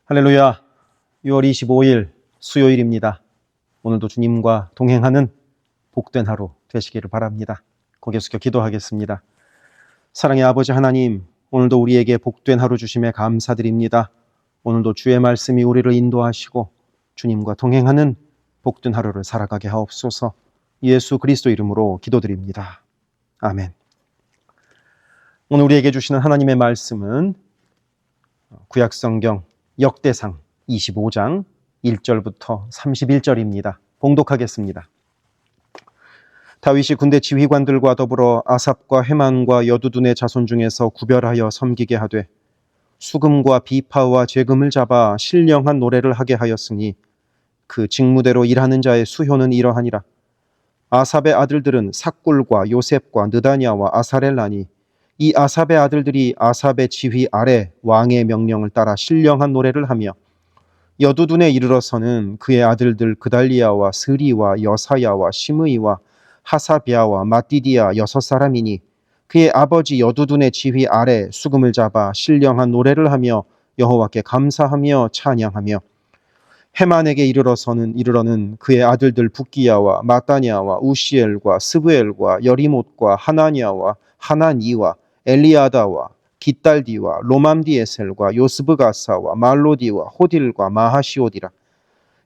할렐루야. 6월 25일 수요일입니다. 오늘도 주님과 동행하는 복된 하루 되시기를 바랍니다. 고개 숙여 기도하겠습니다. 사랑의 아버지 하나님, 오늘도 우리에게 복된 하루 주심에 감사드립니다. 오늘도 주의 말씀이 우리를 인도하시고 주님과 동행하는 복된 하루를 살아가게 하옵소서. 예수 그리스도 이름으로 기도드립니다. 아멘. 오늘 우리에게 주시는 하나님의 말씀은 구약성경 역대상 25장 1절부터 31절입니다. 봉독하겠습니다. 다윗이 군대 지휘관들과 더불어 아삽과 헤만과 여두둔의 자손 중에서 구별하여 섬기게 하되 수금과 비파와 재금을 잡아 신령한 노래를 하게 하였으니 그 직무대로 일하는 자의 수효는 이러하니라. 아삽의 아들들은 삭굴과 요셉과 느다냐와 아사렐라니 이 아삽의 아들들이 아삽의 지휘 아래 왕의 명령을 따라 신령한 노래를 하며 여두둔에 이르러서는 그의 아들들 그달리아와 스리와 여사야와 시므이와 하사비아와 마띠디아 6사람이니 그의 아버지 여두둔의 지휘 아래 수금을 잡아 신령한 노래를 하며 여호와께 감사하며 찬양하며 헤만에게 이르러는 그의 아들들 붓기야와 마따냐와 우시엘과 스브엘과 여리못과 하나냐와 하나니와 엘리아다와 깃달디와 로맘디에셀과 요스브가사와 말로디와 호딜과 마하시오디라.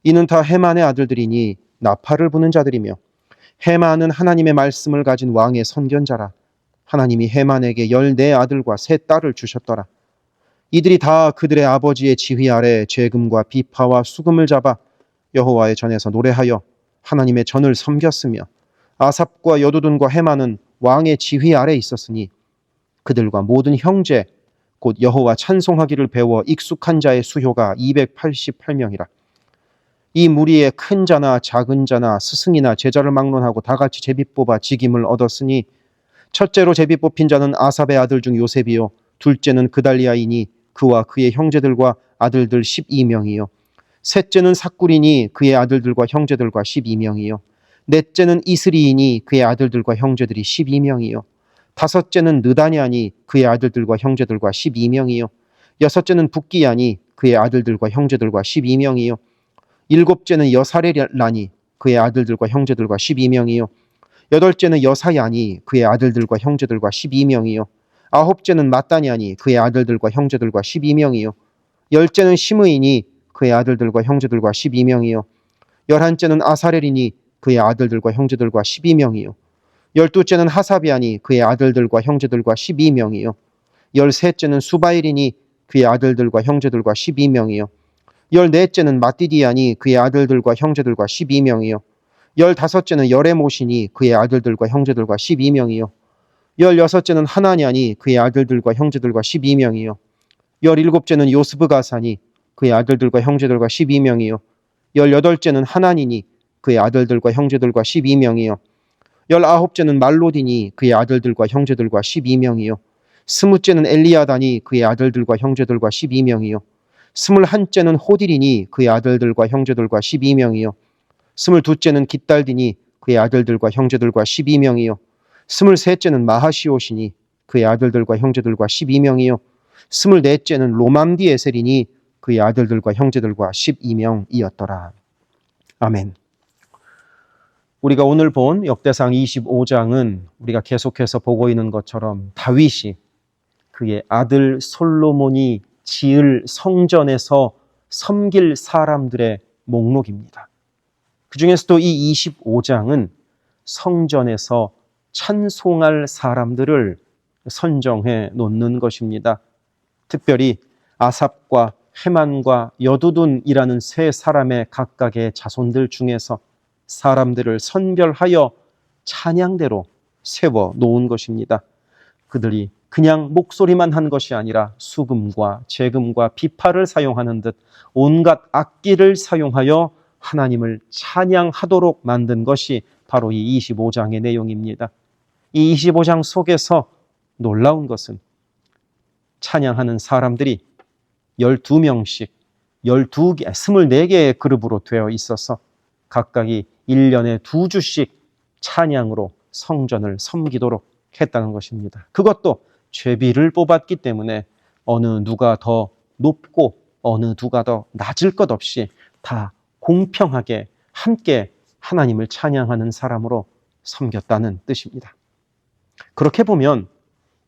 이는 다 헤만의 아들들이니 나팔을 부는 자들이며 헤만은 하나님의 말씀을 가진 왕의 선견자라. 하나님이 헤만에게 14아들과 3딸을 주셨더라. 이들이 다 그들의 아버지의 지휘 아래 재금과 비파와 수금을 잡아 여호와의 전에서 노래하여 하나님의 전을 섬겼으며 아삽과 여두둔과 헤만은 왕의 지휘 아래 있었으니 그들과 모든 형제 곧 여호와 찬송하기를 배워 익숙한 자의 수효가 288명이라. 이 무리에 큰 자나 작은 자나 스승이나 제자를 막론하고 다 같이 제비 뽑아 직임을 얻었으니 첫째로 제비 뽑힌 자는 아삽의 아들 중 요셉이요 둘째는 그달리아이니 그와 그의 형제들과 아들들 12명이요 셋째는 삭굴이니 그의 아들들과 형제들과 12명이요 넷째는 이스리이니 그의 아들들과 형제들이 12명이요 다섯째는 느다냐니 그의 아들들과 형제들과 12명이요 여섯째는 붓기야니 그의 아들들과 형제들과 12명이요 일곱째는 여사렐라니 그의 아들들과 형제들과 12명이요 여덟째는 여사야니 그의 아들들과 형제들과 12명이요 아홉째는 마따냐니 그의 아들들과 형제들과 12명이요 열째는 시므이니 그의 아들들과 형제들과 12명이요 열한째는 아사렐이니 그의 아들들과 형제들과 12명이요 열두째는 하사비아니 그의 아들들과 형제들과 12명이요 열셋째는 수바일이니 그의 아들들과 형제들과 12명이요 열넷째는 마띠디아니 그의 아들들과 형제들과 12명이요 열다섯째는 여레못이니 그의 아들들과 형제들과 12명이요 열여섯째는 하나냐니 그의 아들들과 형제들과 12명이요 열일곱째는 요스브가사니 그의 아들들과 형제들과 12명이요 열여덟째는 하나니니 그의 아들들과 형제들과 12명이요 열아홉째는 말로디니 그의 아들들과 형제들과 12명이요 스무째는 엘리아다니 그의 아들들과 형제들과 12명이요 스물한째는 호딜이니 그의 아들들과 형제들과 12명이요 스물두째는 깃달디니 그의 아들들과 형제들과 12명이요 스물셋째는 마하시오시니 그의 아들들과 형제들과 12명이요 스물넷째는 로맘디에셀이니 그의 아들들과 형제들과 12명이었더라. 아멘. 우리가 오늘 본 역대상 25장은 우리가 계속해서 보고 있는 것처럼 다윗이 그의 아들 솔로몬이 지을 성전에서 섬길 사람들의 목록입니다. 그 중에서도 이 25장은 성전에서 찬송할 사람들을 선정해 놓는 것입니다. 특별히 아삽과 헤만과 여두둔이라는 3사람의 각각의 자손들 중에서 사람들을 선별하여 찬양대로 세워 놓은 것입니다. 그들이 그냥 목소리만 한 것이 아니라 수금과 재금과 비파를 사용하는 듯 온갖 악기를 사용하여 하나님을 찬양하도록 만든 것이 바로 이 25장의 내용입니다. 이 25장 속에서 놀라운 것은 찬양하는 사람들이 12명씩 24개의 그룹으로 되어 있어서 각각이 1년에 2주씩 찬양으로 성전을 섬기도록 했다는 것입니다. 그것도 제비를 뽑았기 때문에 어느 누가 더 높고 어느 누가 더 낮을 것 없이 다 공평하게 함께 하나님을 찬양하는 사람으로 섬겼다는 뜻입니다. 그렇게 보면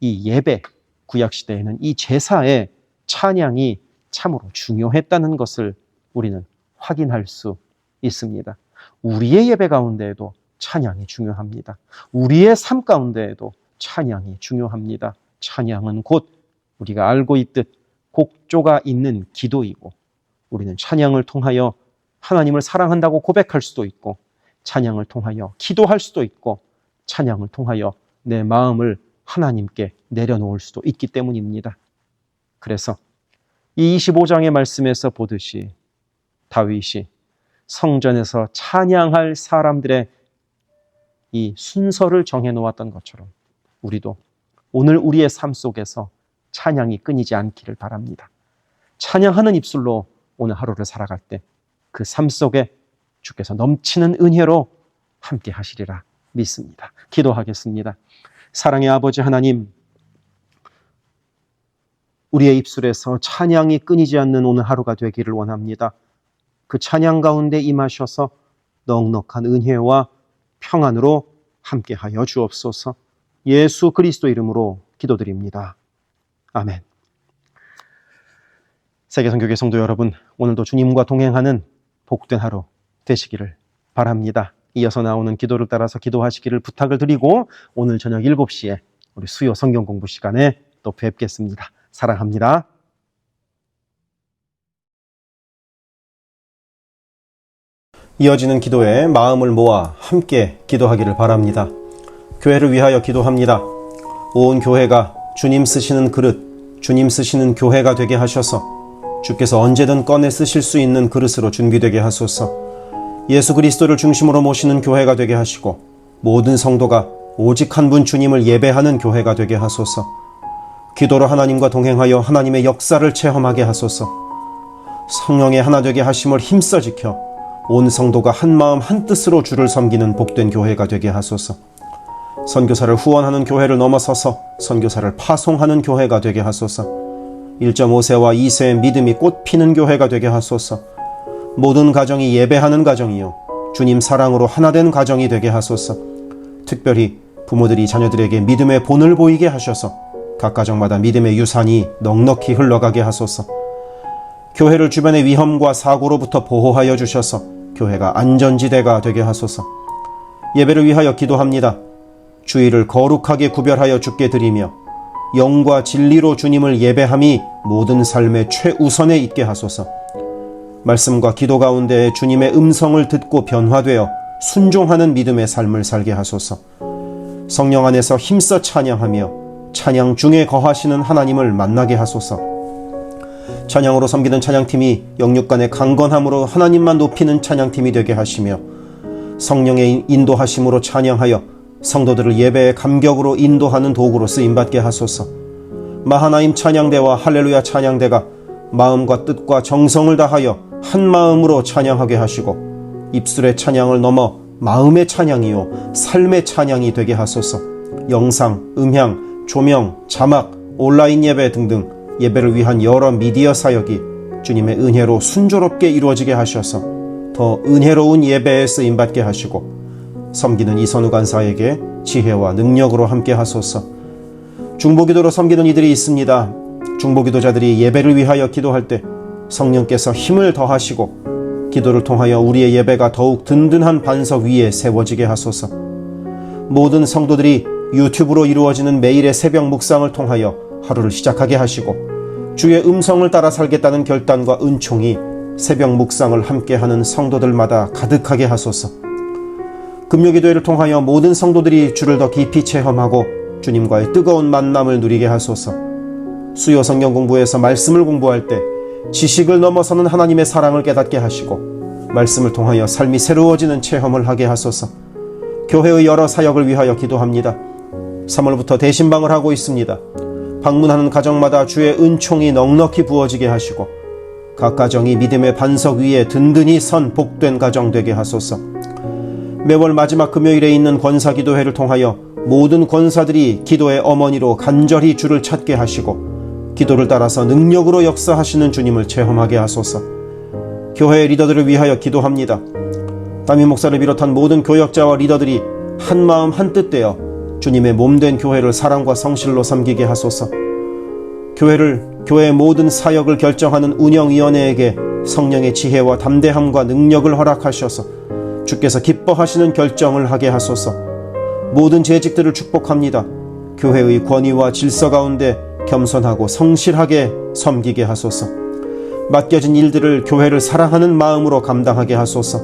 이 예배, 구약시대에는 이 제사의 찬양이 참으로 중요했다는 것을 우리는 확인할 수 있습니다. 우리의 예배 가운데에도 찬양이 중요합니다. 우리의 삶 가운데에도 찬양이 중요합니다. 찬양은 곧 우리가 알고 있듯 곡조가 있는 기도이고, 우리는 찬양을 통하여 하나님을 사랑한다고 고백할 수도 있고, 찬양을 통하여 기도할 수도 있고, 찬양을 통하여 내 마음을 하나님께 내려놓을 수도 있기 때문입니다. 그래서 이 25장의 말씀에서 보듯이 다윗이 성전에서 찬양할 사람들의 이 순서를 정해놓았던 것처럼 우리도 오늘 우리의 삶 속에서 찬양이 끊이지 않기를 바랍니다. 찬양하는 입술로 오늘 하루를 살아갈 때 그 삶 속에 주께서 넘치는 은혜로 함께 하시리라 믿습니다. 기도하겠습니다. 사랑의 아버지 하나님, 우리의 입술에서 찬양이 끊이지 않는 오늘 하루가 되기를 원합니다. 그 찬양 가운데 임하셔서 넉넉한 은혜와 평안으로 함께하여 주옵소서. 예수 그리스도 이름으로 기도드립니다. 아멘. 세계선교회 성도 여러분, 오늘도 주님과 동행하는 복된 하루 되시기를 바랍니다. 이어서 나오는 기도를 따라서 기도하시기를 부탁을 드리고 오늘 저녁 7시에 우리 수요 성경 공부 시간에 또 뵙겠습니다. 사랑합니다. 이어지는 기도에 마음을 모아 함께 기도하기를 바랍니다. 교회를 위하여 기도합니다. 온 교회가 주님 쓰시는 그릇, 주님 쓰시는 교회가 되게 하셔서 주께서 언제든 꺼내 쓰실 수 있는 그릇으로 준비되게 하소서. 예수 그리스도를 중심으로 모시는 교회가 되게 하시고 모든 성도가 오직 한 분 주님을 예배하는 교회가 되게 하소서. 기도로 하나님과 동행하여 하나님의 역사를 체험하게 하소서. 성령의 하나 되게 하심을 힘써 지켜 온 성도가 한 마음 한 뜻으로 주를 섬기는 복된 교회가 되게 하소서. 선교사를 후원하는 교회를 넘어서서 선교사를 파송하는 교회가 되게 하소서. 1.5세와 2세의 믿음이 꽃피는 교회가 되게 하소서. 모든 가정이 예배하는 가정이요 주님 사랑으로 하나된 가정이 되게 하소서. 특별히 부모들이 자녀들에게 믿음의 본을 보이게 하셔서 각 가정마다 믿음의 유산이 넉넉히 흘러가게 하소서. 교회를 주변의 위험과 사고로부터 보호하여 주셔서 교회가 안전지대가 되게 하소서. 예배를 위하여 기도합니다. 주일을 거룩하게 구별하여 주께 드리며 영과 진리로 주님을 예배함이 모든 삶의 최우선에 있게 하소서. 말씀과 기도 가운데 주님의 음성을 듣고 변화되어 순종하는 믿음의 삶을 살게 하소서. 성령 안에서 힘써 찬양하며 찬양 중에 거하시는 하나님을 만나게 하소서. 찬양으로 섬기는 찬양팀이 영육간의 강건함으로 하나님만 높이는 찬양팀이 되게 하시며 성령의 인도하심으로 찬양하여 성도들을 예배의 감격으로 인도하는 도구로 쓰임받게 하소서. 마하나임 찬양대와 할렐루야 찬양대가 마음과 뜻과 정성을 다하여 한 마음으로 찬양하게 하시고 입술의 찬양을 넘어 마음의 찬양이요 삶의 찬양이 되게 하소서. 영상, 음향, 조명, 자막, 온라인 예배 등등 예배를 위한 여러 미디어 사역이 주님의 은혜로 순조롭게 이루어지게 하셔서 더 은혜로운 예배에 쓰임받게 하시고 섬기는 이선우 간사에게 지혜와 능력으로 함께 하소서. 중보기도로 섬기는 이들이 있습니다. 중보기도자들이 예배를 위하여 기도할 때 성령께서 힘을 더하시고 기도를 통하여 우리의 예배가 더욱 든든한 반석 위에 세워지게 하소서. 모든 성도들이 유튜브로 이루어지는 매일의 새벽 묵상을 통하여 하루를 시작하게 하시고 주의 음성을 따라 살겠다는 결단과 은총이 새벽 묵상을 함께하는 성도들마다 가득하게 하소서. 금요기도회를 통하여 모든 성도들이 주를 더 깊이 체험하고 주님과의 뜨거운 만남을 누리게 하소서. 수요 성경 공부에서 말씀을 공부할 때 지식을 넘어서는 하나님의 사랑을 깨닫게 하시고 말씀을 통하여 삶이 새로워지는 체험을 하게 하소서. 교회의 여러 사역을 위하여 기도합니다. 3월부터 대신방을 하고 있습니다. 방문하는 가정마다 주의 은총이 넉넉히 부어지게 하시고 각 가정이 믿음의 반석 위에 든든히 선 복된 가정 되게 하소서. 매월 마지막 금요일에 있는 권사기도회를 통하여 모든 권사들이 기도의 어머니로 간절히 주를 찾게 하시고 기도를 따라서 능력으로 역사하시는 주님을 체험하게 하소서. 교회의 리더들을 위하여 기도합니다. 담임 목사를 비롯한 모든 교역자와 리더들이 한 마음 한 뜻 되어 주님의 몸된 교회를 사랑과 성실로 섬기게 하소서. 교회의 모든 사역을 결정하는 운영위원회에게 성령의 지혜와 담대함과 능력을 허락하셔서 주께서 기뻐하시는 결정을 하게 하소서. 모든 재직들을 축복합니다. 교회의 권위와 질서 가운데 겸손하고 성실하게 섬기게 하소서. 맡겨진 일들을 교회를 사랑하는 마음으로 감당하게 하소서.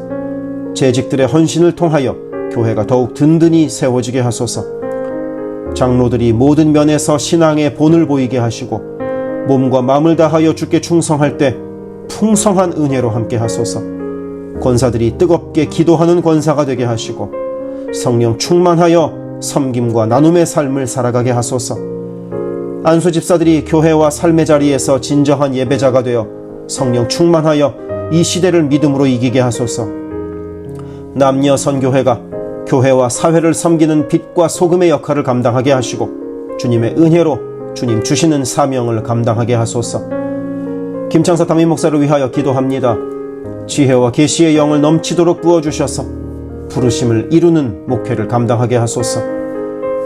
재직들의 헌신을 통하여 교회가 더욱 든든히 세워지게 하소서. 장로들이 모든 면에서 신앙의 본을 보이게 하시고 몸과 마음을 다하여 주께 충성할 때 풍성한 은혜로 함께 하소서. 권사들이 뜨겁게 기도하는 권사가 되게 하시고 성령 충만하여 섬김과 나눔의 삶을 살아가게 하소서. 안수 집사들이 교회와 삶의 자리에서 진정한 예배자가 되어 성령 충만하여 이 시대를 믿음으로 이기게 하소서. 남녀 선교회가 교회와 사회를 섬기는 빛과 소금의 역할을 감당하게 하시고 주님의 은혜로 주님 주시는 사명을 감당하게 하소서. 김창사 담임 목사를 위하여 기도합니다. 지혜와 계시의 영을 넘치도록 부어주셔서 부르심을 이루는 목회를 감당하게 하소서.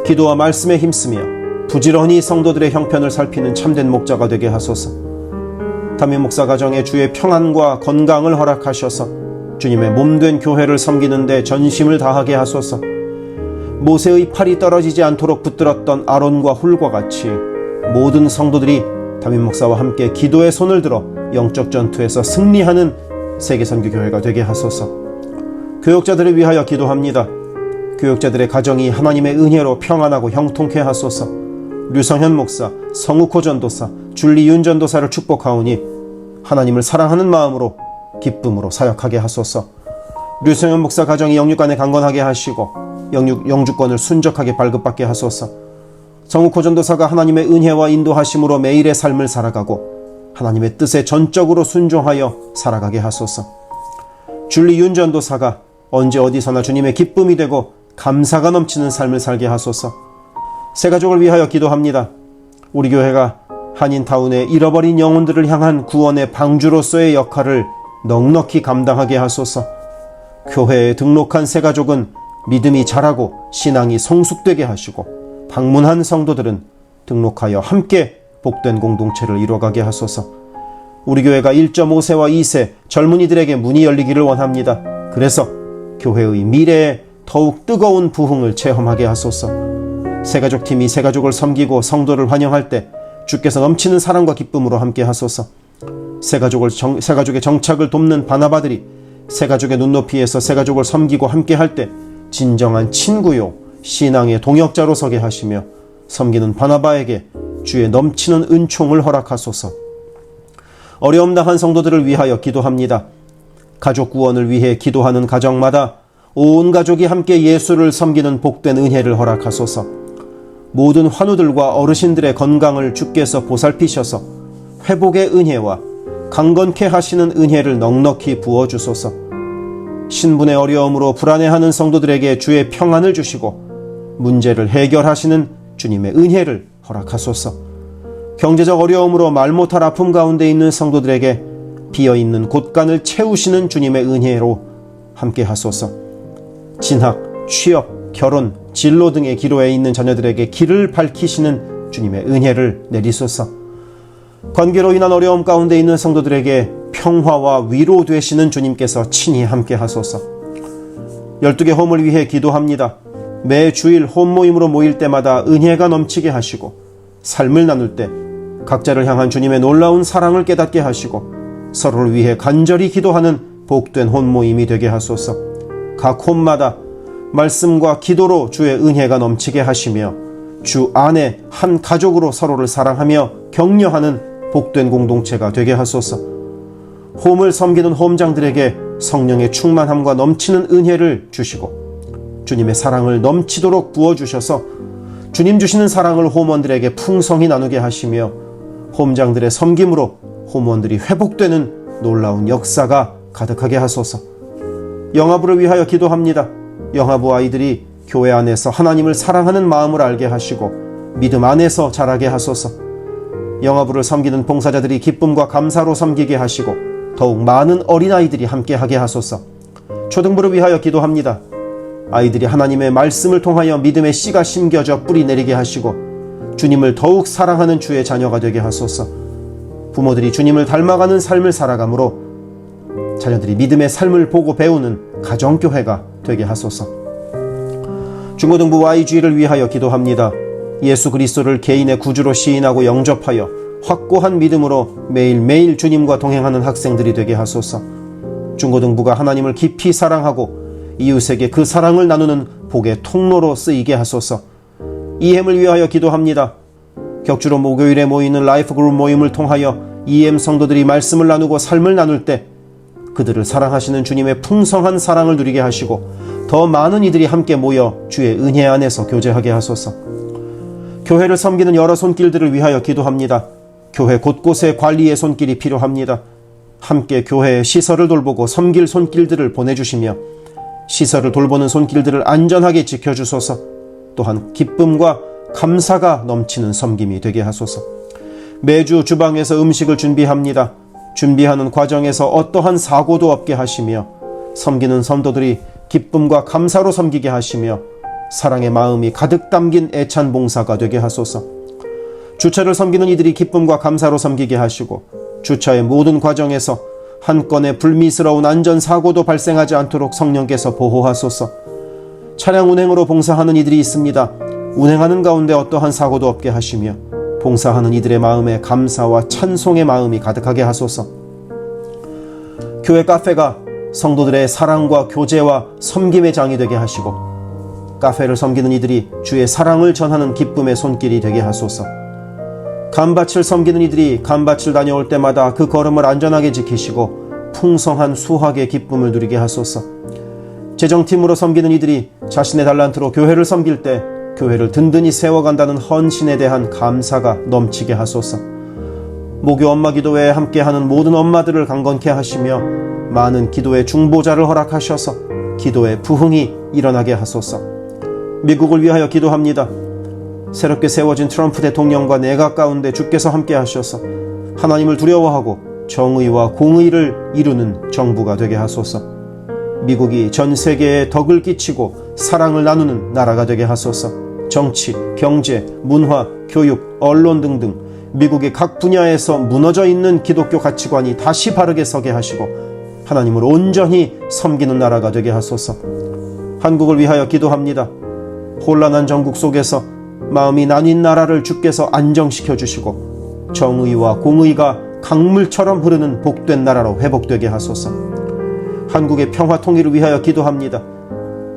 기도와 말씀에 힘쓰며 부지런히 성도들의 형편을 살피는 참된 목자가 되게 하소서. 담임 목사 가정에 주의 평안과 건강을 허락하셔서 주님의 몸된 교회를 섬기는 데 전심을 다하게 하소서. 모세의 팔이 떨어지지 않도록 붙들었던 아론과 훌과 같이 모든 성도들이 담임 목사와 함께 기도의 손을 들어 영적 전투에서 승리하는 세계선교교회가 되게 하소서. 교역자들을 위하여 기도합니다. 교역자들의 가정이 하나님의 은혜로 평안하고 형통케 하소서. 류성현 목사, 성욱호 전도사, 줄리윤 전도사를 축복하오니 하나님을 사랑하는 마음으로 기쁨으로 사역하게 하소서. 류성현 목사 가정이 영육간에 강건하게 하시고 영주권을 순적하게 발급받게 하소서. 성욱호 전도사가 하나님의 은혜와 인도하심으로 매일의 삶을 살아가고 하나님의 뜻에 전적으로 순종하여 살아가게 하소서. 줄리윤 전도사가 언제 어디서나 주님의 기쁨이 되고 감사가 넘치는 삶을 살게 하소서. 새 가족을 위하여 기도합니다. 우리 교회가 한인타운의 잃어버린 영혼들을 향한 구원의 방주로서의 역할을 넉넉히 감당하게 하소서. 교회에 등록한 새 가족은 믿음이 자라고 신앙이 성숙되게 하시고 방문한 성도들은 등록하여 함께 복된 공동체를 이뤄가게 하소서. 우리 교회가 1.5세와 2세 젊은이들에게 문이 열리기를 원합니다. 그래서 교회의 미래에 더욱 뜨거운 부흥을 체험하게 하소서. 새가족팀이 새가족을 섬기고 성도를 환영할 때 주께서 넘치는 사랑과 기쁨으로 함께 하소서. 새가족의 정착을 돕는 바나바들이 새가족의 눈높이에서 새가족을 섬기고 함께 할 때 진정한 친구요 신앙의 동역자로 서게 하시며 섬기는 바나바에게 주의 넘치는 은총을 허락하소서. 어려움 당한 성도들을 위하여 기도합니다. 가족 구원을 위해 기도하는 가정마다 온 가족이 함께 예수를 섬기는 복된 은혜를 허락하소서. 모든 환우들과 어르신들의 건강을 주께서 보살피셔서 회복의 은혜와 강건케 하시는 은혜를 넉넉히 부어주소서. 신분의 어려움으로 불안해하는 성도들에게 주의 평안을 주시고 문제를 해결하시는 주님의 은혜를 허락하소서. 경제적 어려움으로 말 못할 아픔 가운데 있는 성도들에게 비어있는 곳간을 채우시는 주님의 은혜로 함께 하소서. 진학, 취업, 결혼, 진로 등의 기로에 있는 자녀들에게 길을 밝히시는 주님의 은혜를 내리소서. 관계로 인한 어려움 가운데 있는 성도들에게 평화와 위로 되시는 주님께서 친히 함께 하소서. 12개 홈을 위해 기도합니다. 매 주일 홈 모임으로 모일 때마다 은혜가 넘치게 하시고 삶을 나눌 때 각자를 향한 주님의 놀라운 사랑을 깨닫게 하시고 서로를 위해 간절히 기도하는 복된 홈 모임이 되게 하소서. 각 홈마다 말씀과 기도로 주의 은혜가 넘치게 하시며 주 안에 한 가족으로 서로를 사랑하며 격려하는 복된 공동체가 되게 하소서. 홈을 섬기는 홈장들에게 성령의 충만함과 넘치는 은혜를 주시고 주님의 사랑을 넘치도록 부어주셔서 주님 주시는 사랑을 홈원들에게 풍성히 나누게 하시며 홈장들의 섬김으로 홈원들이 회복되는 놀라운 역사가 가득하게 하소서. 영아부를 위하여 기도합니다. 영아부 아이들이 교회 안에서 하나님을 사랑하는 마음을 알게 하시고 믿음 안에서 자라게 하소서. 영화부를 섬기는 봉사자들이 기쁨과 감사로 섬기게 하시고 더욱 많은 어린아이들이 함께하게 하소서. 초등부를 위하여 기도합니다. 아이들이 하나님의 말씀을 통하여 믿음의 씨가 심겨져 뿌리 내리게 하시고 주님을 더욱 사랑하는 주의 자녀가 되게 하소서. 부모들이 주님을 닮아가는 삶을 살아가므로 자녀들이 믿음의 삶을 보고 배우는 가정교회가 되게 하소서. 중고등부 YG를 위하여 기도합니다. 예수 그리스도를 개인의 구주로 시인하고 영접하여 확고한 믿음으로 매일매일 주님과 동행하는 학생들이 되게 하소서. 중고등부가 하나님을 깊이 사랑하고 이웃에게 그 사랑을 나누는 복의 통로로 쓰이게 하소서. EM을 위하여 기도합니다. 격주로 목요일에 모이는 라이프 그룹 모임을 통하여 EM 성도들이 말씀을 나누고 삶을 나눌 때 그들을 사랑하시는 주님의 풍성한 사랑을 누리게 하시고 더 많은 이들이 함께 모여 주의 은혜 안에서 교제하게 하소서. 교회를 섬기는 여러 손길들을 위하여 기도합니다. 교회 곳곳에 관리의 손길이 필요합니다. 함께 교회의 시설을 돌보고 섬길 손길들을 보내주시며 시설을 돌보는 손길들을 안전하게 지켜주소서. 또한 기쁨과 감사가 넘치는 섬김이 되게 하소서. 매주 주방에서 음식을 준비합니다. 준비하는 과정에서 어떠한 사고도 없게 하시며 섬기는 성도들이 기쁨과 감사로 섬기게 하시며 사랑의 마음이 가득 담긴 애찬 봉사가 되게 하소서. 주차를 섬기는 이들이 기쁨과 감사로 섬기게 하시고 주차의 모든 과정에서 한 건의 불미스러운 안전사고도 발생하지 않도록 성령께서 보호하소서. 차량 운행으로 봉사하는 이들이 있습니다. 운행하는 가운데 어떠한 사고도 없게 하시며 봉사하는 이들의 마음에 감사와 찬송의 마음이 가득하게 하소서. 교회 카페가 성도들의 사랑과 교제와 섬김의 장이 되게 하시고 카페를 섬기는 이들이 주의 사랑을 전하는 기쁨의 손길이 되게 하소서. 감밭을 섬기는 이들이 감밭을 다녀올 때마다 그 걸음을 안전하게 지키시고 풍성한 수확의 기쁨을 누리게 하소서. 재정팀으로 섬기는 이들이 자신의 달란트로 교회를 섬길 때 교회를 든든히 세워간다는 헌신에 대한 감사가 넘치게 하소서. 모교 엄마 기도회에 함께하는 모든 엄마들을 강건케 하시며 많은 기도의 중보자를 허락하셔서 기도의 부흥이 일어나게 하소서. 미국을 위하여 기도합니다. 새롭게 세워진 트럼프 대통령과 내각 가운데 주께서 함께 하셔서 하나님을 두려워하고 정의와 공의를 이루는 정부가 되게 하소서. 미국이 전 세계에 덕을 끼치고 사랑을 나누는 나라가 되게 하소서. 정치, 경제, 문화, 교육, 언론 등등 미국의 각 분야에서 무너져 있는 기독교 가치관이 다시 바르게 서게 하시고 하나님을 온전히 섬기는 나라가 되게 하소서. 한국을 위하여 기도합니다. 혼란한 전국 속에서 마음이 나뉜 나라를 주께서 안정시켜 주시고 정의와 공의가 강물처럼 흐르는 복된 나라로 회복되게 하소서. 한국의 평화 통일을 위하여 기도합니다.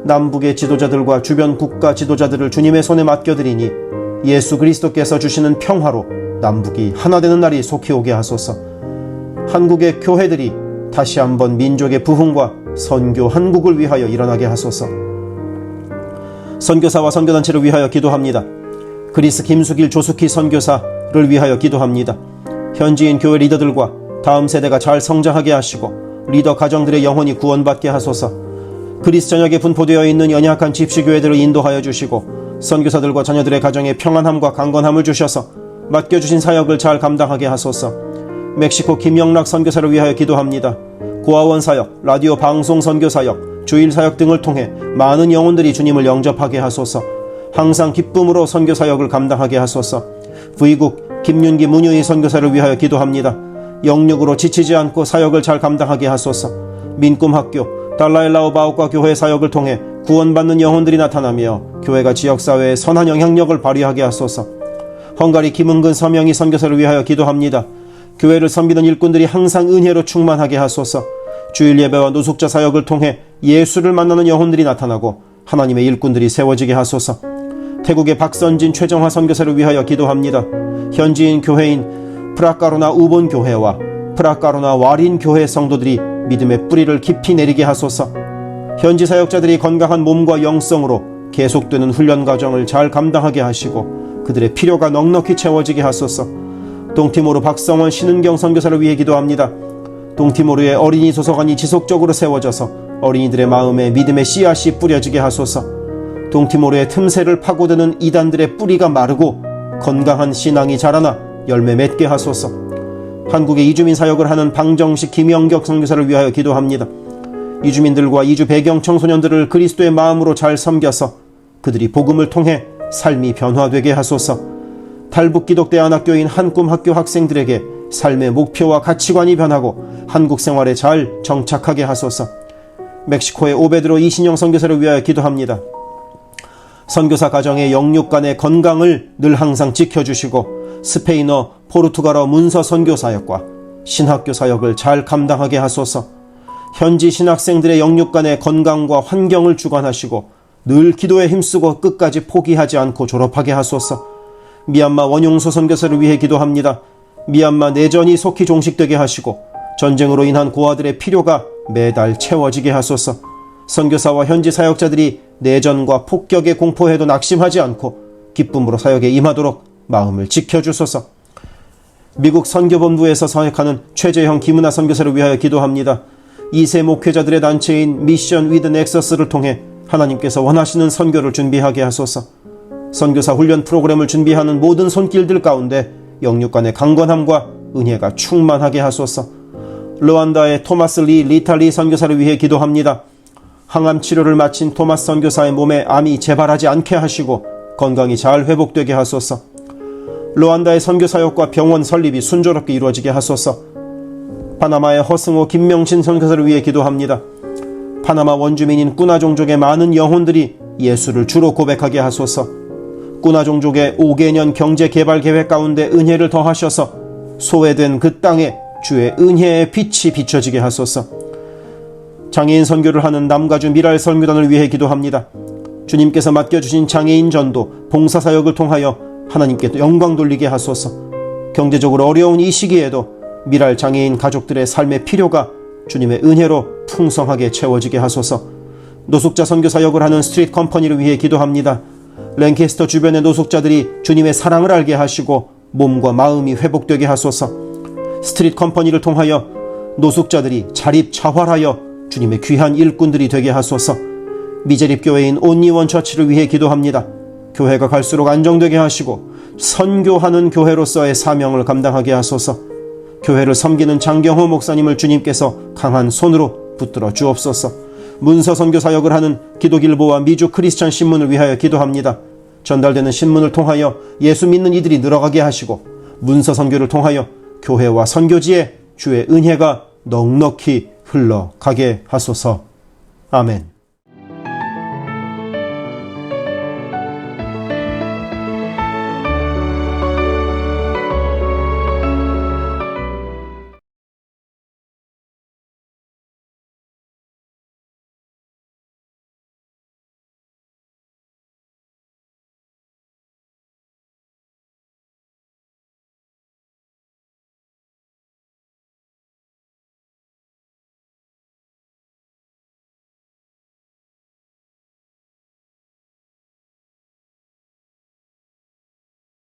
남북의 지도자들과 주변 국가 지도자들을 주님의 손에 맡겨드리니 예수 그리스도께서 주시는 평화로 남북이 하나 되는 날이 속히 오게 하소서. 한국의 교회들이 다시 한번 민족의 부흥과 선교 한국을 위하여 일어나게 하소서. 선교사와 선교단체를 위하여 기도합니다. 그리스 김수길 조숙희 선교사를 위하여 기도합니다. 현지인 교회 리더들과 다음 세대가 잘 성장하게 하시고 리더 가정들의 영혼이 구원받게 하소서. 그리스 전역에 분포되어 있는 연약한 집시교회들을 인도하여 주시고 선교사들과 자녀들의 가정에 평안함과 강건함을 주셔서 맡겨주신 사역을 잘 감당하게 하소서. 멕시코 김영락 선교사를 위하여 기도합니다. 고아원 사역, 라디오 방송 선교 사역, 주일 사역 등을 통해 많은 영혼들이 주님을 영접하게 하소서. 항상 기쁨으로 선교 사역을 감당하게 하소서. V국 김윤기 문유희 선교사를 위하여 기도합니다. 영육으로 지치지 않고 사역을 잘 감당하게 하소서. 민꿈학교, 달라일라오 바오과 교회 사역을 통해 구원받는 영혼들이 나타나며 교회가 지역사회에 선한 영향력을 발휘하게 하소서. 헝가리 김은근 서명희 선교사를 위하여 기도합니다. 교회를 섬기는 일꾼들이 항상 은혜로 충만하게 하소서. 주일 예배와 노숙자 사역을 통해 예수를 만나는 영혼들이 나타나고 하나님의 일꾼들이 세워지게 하소서. 태국의 박선진 최정화 선교사를 위하여 기도합니다. 현지인 교회인 프라카로나 우본 교회와 프라카로나 와린 교회 성도들이 믿음의 뿌리를 깊이 내리게 하소서. 현지 사역자들이 건강한 몸과 영성으로 계속되는 훈련 과정을 잘 감당하게 하시고 그들의 필요가 넉넉히 채워지게 하소서. 동티모르 박성원 신은경 선교사를 위해 기도합니다. 동티모르의 어린이 도서관이 지속적으로 세워져서 어린이들의 마음에 믿음의 씨앗이 뿌려지게 하소서. 동티모르의 틈새를 파고드는 이단들의 뿌리가 마르고 건강한 신앙이 자라나 열매 맺게 하소서. 한국에 이주민 사역을 하는 방정식 김영격 선교사를 위하여 기도합니다. 이주민들과 이주 배경 청소년들을 그리스도의 마음으로 잘 섬겨서 그들이 복음을 통해 삶이 변화되게 하소서. 탈북기독대안학교인 한꿈학교 학생들에게 삶의 목표와 가치관이 변하고 한국 생활에 잘 정착하게 하소서. 멕시코의 오베드로 이신영 선교사를 위하여 기도합니다. 선교사 가정의 영육 간의 건강을 늘 항상 지켜주시고 스페인어, 포르투갈어 문서 선교 사역과 신학교 사역을 잘 감당하게 하소서. 현지 신학생들의 영육 간의 건강과 환경을 주관하시고 늘 기도에 힘쓰고 끝까지 포기하지 않고 졸업하게 하소서. 미얀마 원용소 선교사를 위해 기도합니다. 미얀마 내전이 속히 종식되게 하시고 전쟁으로 인한 고아들의 필요가 매달 채워지게 하소서. 선교사와 현지 사역자들이 내전과 폭격의 공포에도 낙심하지 않고 기쁨으로 사역에 임하도록 마음을 지켜주소서. 미국 선교본부에서 사역하는 최재형 김은하 선교사를 위하여 기도합니다. 2세 목회자들의 단체인 미션 위드 넥서스를 통해 하나님께서 원하시는 선교를 준비하게 하소서. 선교사 훈련 프로그램을 준비하는 모든 손길들 가운데 영육 간의 강건함과 은혜가 충만하게 하소서. 르완다의 토마스 리 리탈리 선교사를 위해 기도합니다. 항암 치료를 마친 토마스 선교사의 몸에 암이 재발하지 않게 하시고 건강이 잘 회복되게 하소서. 르완다의 선교사역과 병원 설립이 순조롭게 이루어지게 하소서. 파나마의 허승호 김명신 선교사를 위해 기도합니다. 파나마 원주민인 꾸나 종족의 많은 영혼들이 예수를 주로 고백하게 하소서. 꾸나 종족의 5개년 경제개발 계획 가운데 은혜를 더하셔서 소외된 그 땅에 주의 은혜의 빛이 비춰지게 하소서. 장애인 선교를 하는 남가주 미랄 선교단을 위해 기도합니다. 주님께서 맡겨주신 장애인 전도, 봉사사역을 통하여 하나님께 영광 돌리게 하소서. 경제적으로 어려운 이 시기에도 미랄 장애인 가족들의 삶의 필요가 주님의 은혜로 풍성하게 채워지게 하소서. 노숙자 선교사역을 하는 스트리트 컴퍼니를 위해 기도합니다. 랭캐스터 주변의 노숙자들이 주님의 사랑을 알게 하시고 몸과 마음이 회복되게 하소서. 스트리트 컴퍼니를 통하여 노숙자들이 자립자활하여 주님의 귀한 일꾼들이 되게 하소서. 미제립교회인 온리원 처치를 위해 기도합니다. 교회가 갈수록 안정되게 하시고 선교하는 교회로서의 사명을 감당하게 하소서. 교회를 섬기는 장경호 목사님을 주님께서 강한 손으로 붙들어 주옵소서. 문서 선교 사역을 하는 기독일보와 미주 크리스천 신문을 위하여 기도합니다. 전달되는 신문을 통하여 예수 믿는 이들이 늘어가게 하시고 문서 선교를 통하여 교회와 선교지에 주의 은혜가 넉넉히 흘러가게 하소서. 아멘.